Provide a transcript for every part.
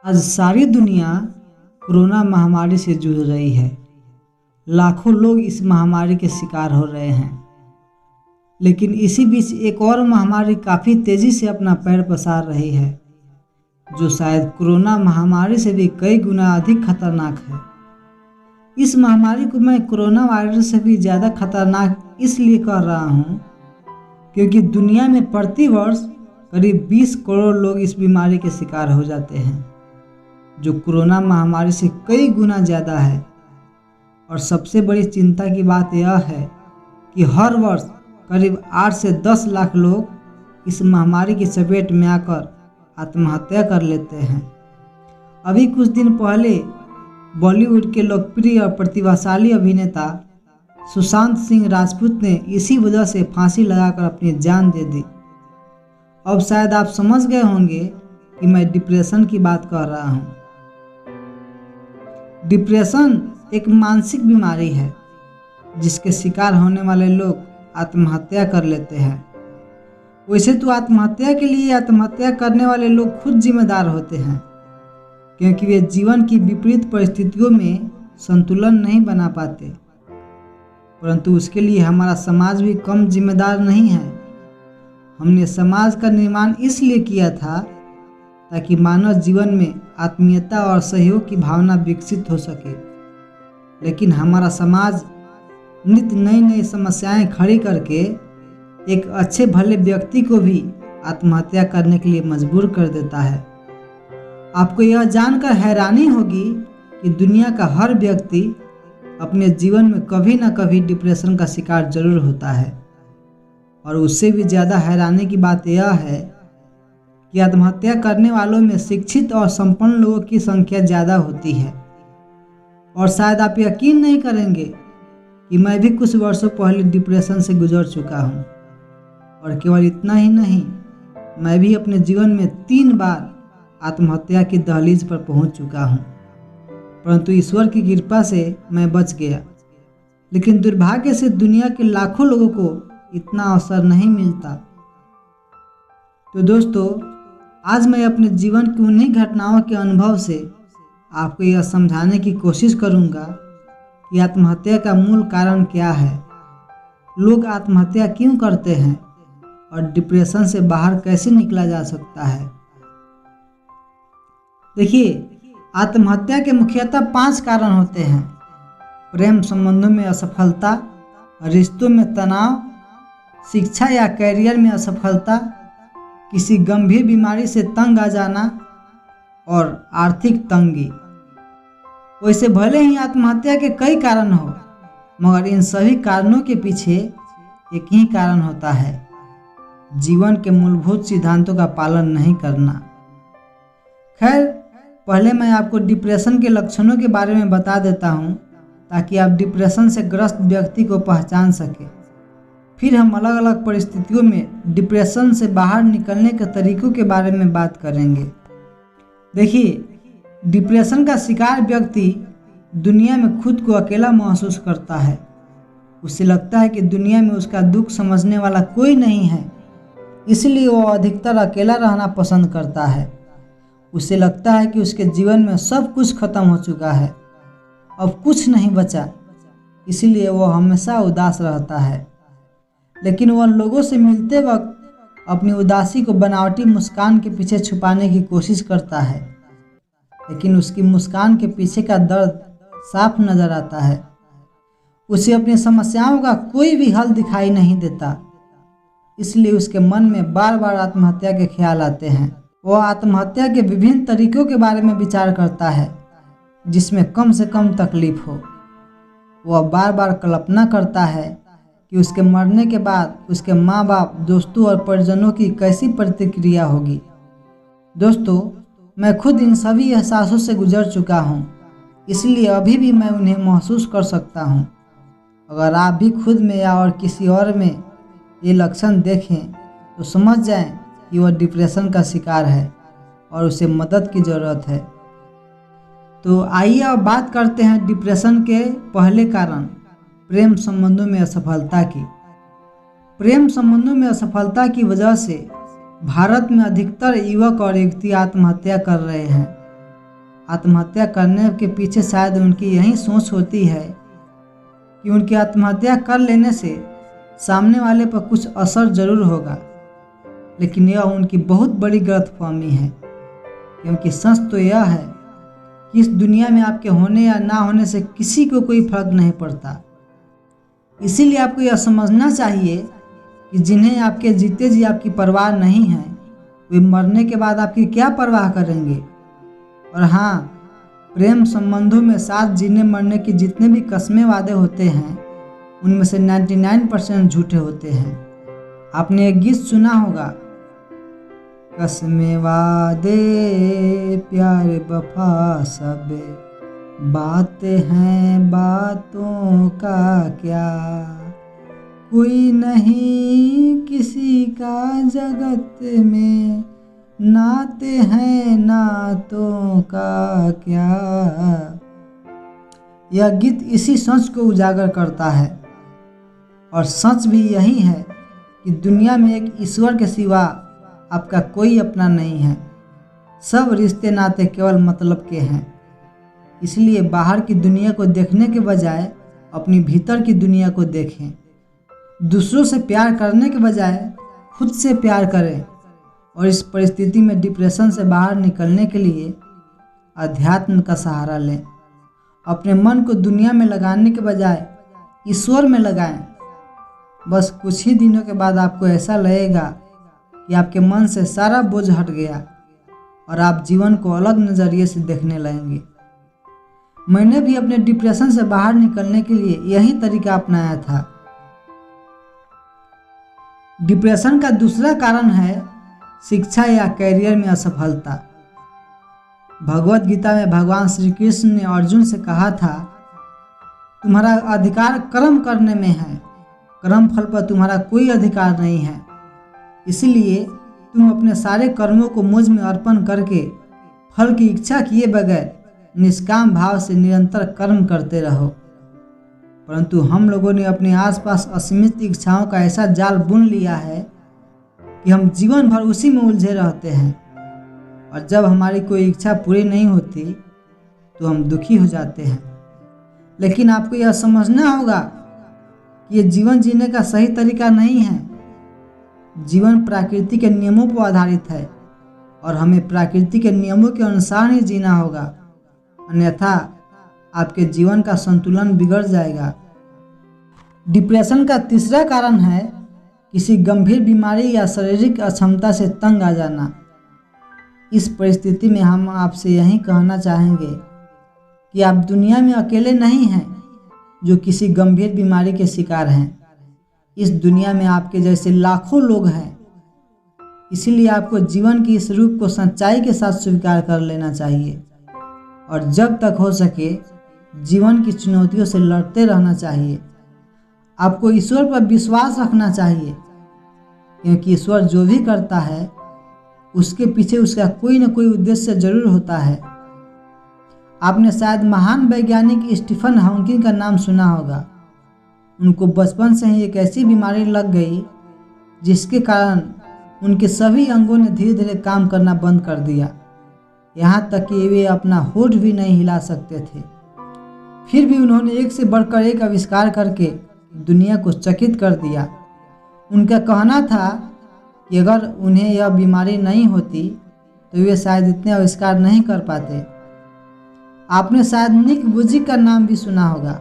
आज सारी दुनिया कोरोना महामारी से जूझ रही है। लाखों लोग इस महामारी के शिकार हो रहे हैं। लेकिन इसी बीच एक और महामारी काफ़ी तेज़ी से अपना पैर पसार रही है, जो शायद कोरोना महामारी से भी कई गुना अधिक खतरनाक है। इस महामारी को मैं कोरोना वायरस से भी ज़्यादा खतरनाक इसलिए कह रहा हूँ क्योंकि दुनिया में प्रति वर्ष करीब 20 करोड़ लोग इस बीमारी के शिकार हो जाते हैं, जो कोरोना महामारी से कई गुना ज़्यादा है। और सबसे बड़ी चिंता की बात यह है कि हर वर्ष करीब 8 से 10 लाख लोग इस महामारी की चपेट में आकर आत्महत्या कर लेते हैं। अभी कुछ दिन पहले बॉलीवुड के लोकप्रिय और प्रतिभाशाली अभिनेता सुशांत सिंह राजपूत ने इसी वजह से फांसी लगाकर अपनी जान दे दी। अब शायद आप समझ गए होंगे कि मैं डिप्रेशन की बात कर रहा हूँ। डिप्रेशन एक मानसिक बीमारी है जिसके शिकार होने वाले लोग आत्महत्या कर लेते हैं। वैसे तो आत्महत्या के लिए आत्महत्या करने वाले लोग खुद जिम्मेदार होते हैं, क्योंकि वे जीवन की विपरीत परिस्थितियों में संतुलन नहीं बना पाते। परंतु उसके लिए हमारा समाज भी कम जिम्मेदार नहीं है। हमने समाज का निर्माण इसलिए किया था ताकि मानव जीवन में आत्मीयता और सहयोग की भावना विकसित हो सके। लेकिन हमारा समाज नित्य नई नई समस्याएं खड़ी करके एक अच्छे भले व्यक्ति को भी आत्महत्या करने के लिए मजबूर कर देता है। आपको यह जानकर हैरानी होगी कि दुनिया का हर व्यक्ति अपने जीवन में कभी न कभी डिप्रेशन का शिकार जरूर होता है। और उससे भी ज़्यादा हैरानी की बात यह है कि आत्महत्या करने वालों में शिक्षित और संपन्न लोगों की संख्या ज़्यादा होती है। और शायद आप यकीन नहीं करेंगे कि मैं भी कुछ वर्षों पहले डिप्रेशन से गुजर चुका हूँ। और केवल इतना ही नहीं, मैं भी अपने जीवन में 3 बार आत्महत्या की दहलीज पर पहुँच चुका हूँ, परंतु ईश्वर की कृपा से मैं बच गया। लेकिन दुर्भाग्य से दुनिया के लाखों लोगों को इतना अवसर नहीं मिलता। तो दोस्तों, आज मैं अपने जीवन की उन्हीं घटनाओं के अनुभव से आपको यह समझाने की कोशिश करूंगा कि आत्महत्या का मूल कारण क्या है, लोग आत्महत्या क्यों करते हैं और डिप्रेशन से बाहर कैसे निकला जा सकता है। देखिए, आत्महत्या के मुख्यतः 5 कारण होते हैं: प्रेम संबंधों में असफलता, रिश्तों में तनाव, शिक्षा या करियर में असफलता, किसी गंभीर बीमारी से तंग आ जाना और आर्थिक तंगी। वैसे भले ही आत्महत्या के कई कारण हो, मगर इन सभी कारणों के पीछे एक ही कारण होता है: जीवन के मूलभूत सिद्धांतों का पालन नहीं करना। खैर, पहले मैं आपको डिप्रेशन के लक्षणों के बारे में बता देता हूँ ताकि आप डिप्रेशन से ग्रस्त व्यक्ति को पहचान सकें। फिर हम अलग अलग परिस्थितियों में डिप्रेशन से बाहर निकलने के तरीकों के बारे में बात करेंगे। देखिए, डिप्रेशन का शिकार व्यक्ति दुनिया में खुद को अकेला महसूस करता है। उसे लगता है कि दुनिया में उसका दुख समझने वाला कोई नहीं है, इसलिए वो अधिकतर अकेला रहना पसंद करता है। उसे लगता है कि उसके जीवन में सब कुछ खत्म हो चुका है, अब कुछ नहीं बचा, इसलिए वो हमेशा उदास रहता है। लेकिन वह लोगों से मिलते वक्त अपनी उदासी को बनावटी मुस्कान के पीछे छुपाने की कोशिश करता है, लेकिन उसकी मुस्कान के पीछे का दर्द साफ नजर आता है। उसे अपनी समस्याओं का कोई भी हल दिखाई नहीं देता, इसलिए उसके मन में बार बार आत्महत्या के ख्याल आते हैं। वह आत्महत्या के विभिन्न तरीकों के बारे में विचार करता है जिसमें कम से कम तकलीफ हो। वह बार बार कल्पना करता है कि उसके मरने के बाद उसके माँ बाप, दोस्तों और परिजनों की कैसी प्रतिक्रिया होगी। दोस्तों, मैं खुद इन सभी एहसासों से गुजर चुका हूँ, इसलिए अभी भी मैं उन्हें महसूस कर सकता हूँ। अगर आप भी खुद में या और किसी और में ये लक्षण देखें तो समझ जाएं कि वह डिप्रेशन का शिकार है और उसे मदद की ज़रूरत है। तो आइए अब बात करते हैं डिप्रेशन के पहले कारण, प्रेम संबंधों में असफलता की। प्रेम संबंधों में असफलता की वजह से भारत में अधिकतर युवक और युवती आत्महत्या कर रहे हैं। आत्महत्या करने के पीछे शायद उनकी यही सोच होती है कि उनकी आत्महत्या कर लेने से सामने वाले पर कुछ असर जरूर होगा, लेकिन यह उनकी बहुत बड़ी गलतफहमी है। क्योंकि सच तो यह है कि इस दुनिया में आपके होने या ना होने से किसी को कोई फर्क नहीं पड़ता। इसीलिए आपको यह समझना चाहिए कि जिन्हें आपके जीते जी आपकी परवाह नहीं है, वे मरने के बाद आपकी क्या परवाह करेंगे। और हाँ, प्रेम संबंधों में साथ जीने मरने की जितने भी कस्में वादे होते हैं, उनमें से 99% झूठे होते हैं। आपने एक गीत सुना होगा, कस्में वादे प्यार वफा सब बातें हैं, बातों का क्या कोई नहीं किसी का जगत में, नाते हैं नातों का क्या। यह गीत इसी सच को उजागर करता है। और सच भी यही है कि दुनिया में एक ईश्वर के सिवा आपका कोई अपना नहीं है। सब रिश्ते नाते केवल मतलब के हैं। इसलिए बाहर की दुनिया को देखने के बजाय अपनी भीतर की दुनिया को देखें। दूसरों से प्यार करने के बजाय खुद से प्यार करें। और इस परिस्थिति में डिप्रेशन से बाहर निकलने के लिए अध्यात्म का सहारा लें। अपने मन को दुनिया में लगाने के बजाय ईश्वर में लगाएं। बस कुछ ही दिनों के बाद आपको ऐसा लगेगा कि आपके मन से सारा बोझ हट गया और आप जीवन को अलग नज़रिए से देखने लगेंगे। मैंने भी अपने डिप्रेशन से बाहर निकलने के लिए यही तरीका अपनाया था। डिप्रेशन का दूसरा कारण है शिक्षा या करियर में असफलता। भगवत गीता में भगवान श्री कृष्ण ने अर्जुन से कहा था, तुम्हारा अधिकार कर्म करने में है, कर्म फल पर तुम्हारा कोई अधिकार नहीं है। इसलिए तुम अपने सारे कर्मों को मुझ में अर्पण करके फल की इच्छा किए बगैर निष्काम भाव से निरंतर कर्म करते रहो। परंतु हम लोगों ने अपने आसपास असीमित इच्छाओं का ऐसा जाल बुन लिया है कि हम जीवन भर उसी में उलझे रहते हैं। और जब हमारी कोई इच्छा पूरी नहीं होती तो हम दुखी हो जाते हैं। लेकिन आपको यह समझना होगा कि ये जीवन जीने का सही तरीका नहीं है। जीवन प्रकृति के नियमों पर आधारित है और हमें प्रकृति के नियमों के अनुसार ही जीना होगा, अन्यथा आपके जीवन का संतुलन बिगड़ जाएगा। डिप्रेशन का तीसरा कारण है किसी गंभीर बीमारी या शारीरिक अक्षमता से तंग आ जाना। इस परिस्थिति में हम आपसे यही कहना चाहेंगे कि आप दुनिया में अकेले नहीं हैं जो किसी गंभीर बीमारी के शिकार हैं। इस दुनिया में आपके जैसे लाखों लोग हैं। इसीलिए आपको जीवन की इस रूप को सच्चाई के साथ स्वीकार कर लेना चाहिए और जब तक हो सके जीवन की चुनौतियों से लड़ते रहना चाहिए। आपको ईश्वर पर विश्वास रखना चाहिए, क्योंकि ईश्वर जो भी करता है उसके पीछे उसका कोई न कोई उद्देश्य जरूर होता है। आपने शायद महान वैज्ञानिक स्टीफन हॉकिंग का नाम सुना होगा। उनको बचपन से ही एक ऐसी बीमारी लग गई जिसके कारण उनके सभी अंगों ने धीरे धीरे काम करना बंद कर दिया, यहाँ तक कि वे अपना होठ भी नहीं हिला सकते थे। फिर भी उन्होंने एक से बढ़कर एक आविष्कार करके दुनिया को चकित कर दिया। उनका कहना था कि अगर उन्हें यह बीमारी नहीं होती तो वे शायद इतने आविष्कार नहीं कर पाते। आपने शायद निक वुजिक का नाम भी सुना होगा।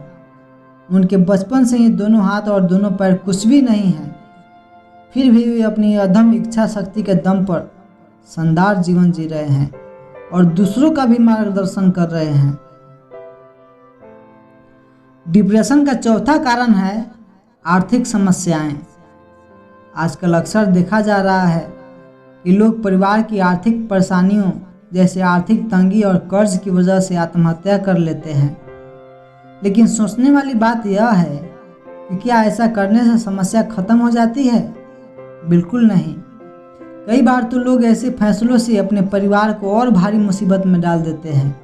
उनके बचपन से ही दोनों हाथ और दोनों पैर कुछ भी नहीं हैं, फिर भी वे अपनी अदम्य इच्छा शक्ति के दम पर शानदार जीवन जी रहे हैं और दूसरों का भी मार्गदर्शन कर रहे हैं। डिप्रेशन का चौथा कारण है आर्थिक समस्याएं। आजकल अक्सर देखा जा रहा है कि लोग परिवार की आर्थिक परेशानियों जैसे आर्थिक तंगी और कर्ज की वजह से आत्महत्या कर लेते हैं। लेकिन सोचने वाली बात यह है कि क्या ऐसा करने से समस्या खत्म हो जाती है? बिल्कुल नहीं। कई बार तो लोग ऐसे फैसलों से अपने परिवार को और भारी मुसीबत में डाल देते हैं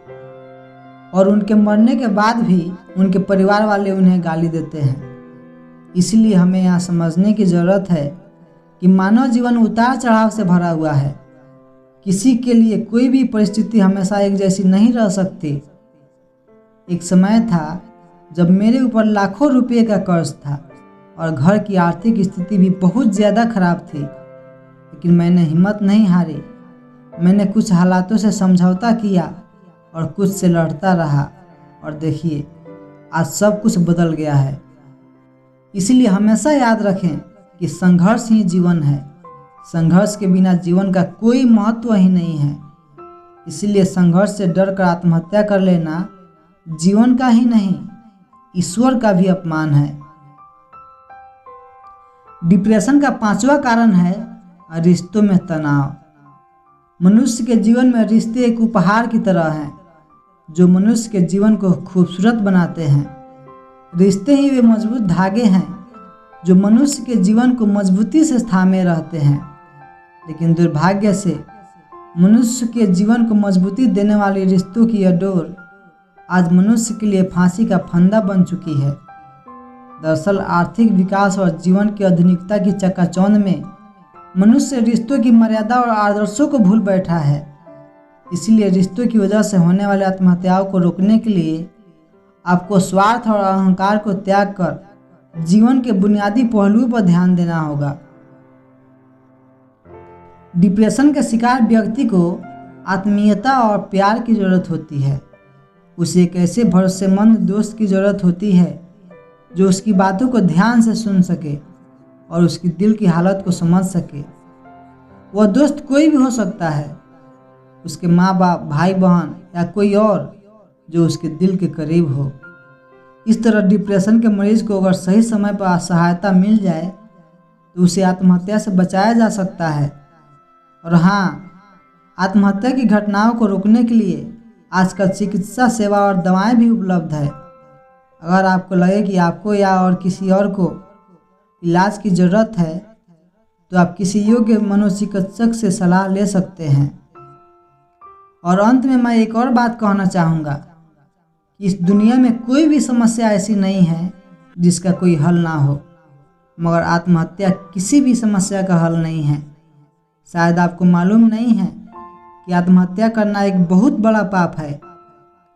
और उनके मरने के बाद भी उनके परिवार वाले उन्हें गाली देते हैं। इसलिए हमें यहाँ समझने की ज़रूरत है कि मानव जीवन उतार चढ़ाव से भरा हुआ है। किसी के लिए कोई भी परिस्थिति हमेशा एक जैसी नहीं रह सकती। एक समय था जब मेरे ऊपर लाखों रुपए का कर्ज था और घर की आर्थिक स्थिति भी बहुत ज़्यादा खराब थी, लेकिन मैंने हिम्मत नहीं हारी। मैंने कुछ हालातों से समझौता किया और कुछ से लड़ता रहा, और देखिए आज सब कुछ बदल गया है। इसलिए हमेशा याद रखें कि संघर्ष ही जीवन है। संघर्ष के बिना जीवन का कोई महत्व ही नहीं है। इसलिए संघर्ष से डर कर आत्महत्या कर लेना जीवन का ही नहीं, ईश्वर का भी अपमान है। डिप्रेशन का 5वां कारण है रिश्तों में तनाव। मनुष्य के जीवन में रिश्ते एक उपहार की तरह हैं जो मनुष्य के जीवन को खूबसूरत बनाते हैं। रिश्ते ही वे मजबूत धागे हैं जो मनुष्य के जीवन को मजबूती से थामे रहते हैं। लेकिन दुर्भाग्य से मनुष्य के जीवन को मजबूती देने वाले रिश्तों की यह डोर आज मनुष्य के लिए फांसी का फंदा बन चुकी है। दरअसल आर्थिक विकास और जीवन की आधुनिकता की चकाचौंध में मनुष्य रिश्तों की मर्यादा और आदर्शों को भूल बैठा है। इसीलिए रिश्तों की वजह से होने वाले आत्महत्याओं को रोकने के लिए आपको स्वार्थ और अहंकार को त्याग कर जीवन के बुनियादी पहलुओं पर ध्यान देना होगा। डिप्रेशन के शिकार व्यक्ति को आत्मीयता और प्यार की जरूरत होती है। उसे एक ऐसे भरोसेमंद दोस्त की जरूरत होती है जो उसकी बातों को ध्यान से सुन सके और उसकी दिल की हालत को समझ सके। वह दोस्त कोई भी हो सकता है, उसके माँ बाप, भाई बहन या कोई और जो उसके दिल के करीब हो। इस तरह डिप्रेशन के मरीज को अगर सही समय पर सहायता मिल जाए तो उसे आत्महत्या से बचाया जा सकता है। और हाँ, आत्महत्या की घटनाओं को रोकने के लिए आजकल चिकित्सा सेवा और दवाएं भी उपलब्ध है। अगर आपको लगे कि आपको या और किसी और को इलाज की ज़रूरत है तो आप किसी योग्य मनोचिकित्सक से सलाह ले सकते हैं। और अंत में मैं एक और बात कहना चाहूँगा कि इस दुनिया में कोई भी समस्या ऐसी नहीं है जिसका कोई हल ना हो, मगर आत्महत्या किसी भी समस्या का हल नहीं है। शायद आपको मालूम नहीं है कि आत्महत्या करना एक बहुत बड़ा पाप है।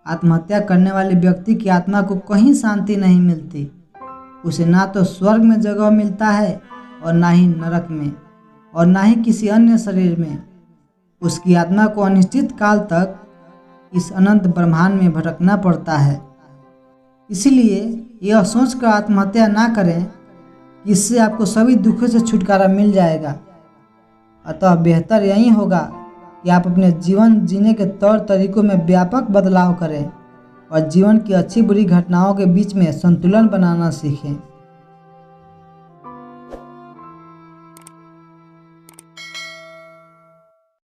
आत्महत्या करने वाले व्यक्ति की आत्मा को कहीं शांति नहीं मिलती। उसे ना तो स्वर्ग में जगह मिलता है और ना ही नरक में और ना ही किसी अन्य शरीर में। उसकी आत्मा को अनिश्चित काल तक इस अनंत ब्रह्मांड में भटकना पड़ता है। इसलिए यह सोचकर आत्महत्या ना करें कि इससे आपको सभी दुखों से छुटकारा मिल जाएगा। अतः बेहतर यही होगा कि आप अपने जीवन जीने के तौर तरीकों में व्यापक बदलाव करें और जीवन की अच्छी बुरी घटनाओं के बीच में संतुलन बनाना सीखें।